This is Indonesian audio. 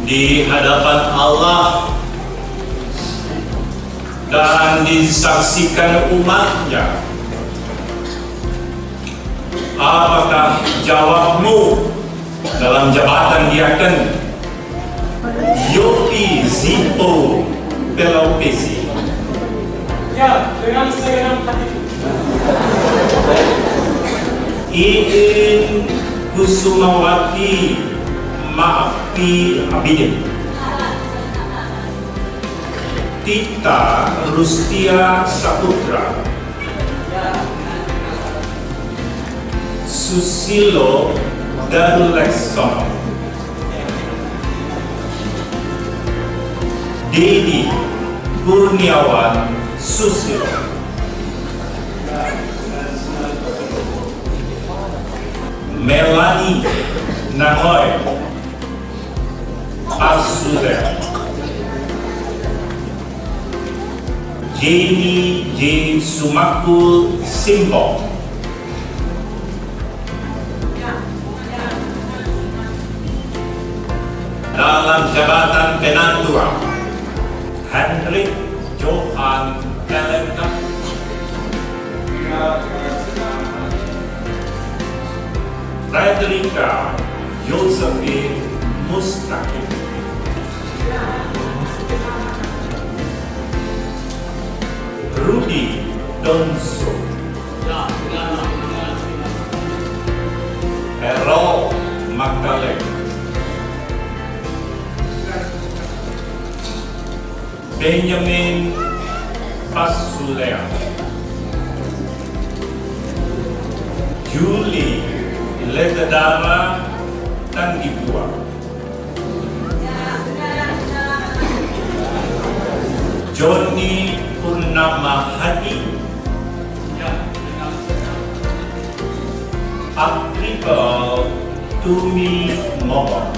di hadapan Allah dan disaksikan umatnya. Apakah jawabmu dalam jabatan diaken? Yopi Zippo Pelopesi. Ya, dengan segenap hati. Iin Kusumawati Maafi Abidin. Tita Rustia Saputra. Susilo Daruleksono. Dedi Kurniawan Susilo. Melanie Nangoy Asuder. Jamie J. Sumakul Simbo. Dalam jabatan penantua, Hendrik Johan Pelenka. Frederica Josephine Mustaqim. Rudy Donso. Errol Magdalene. Benjamin Pasulea. Julie Ledadara Tangibua. Johnny Purnama Hadi. Apribal Tumi Momon.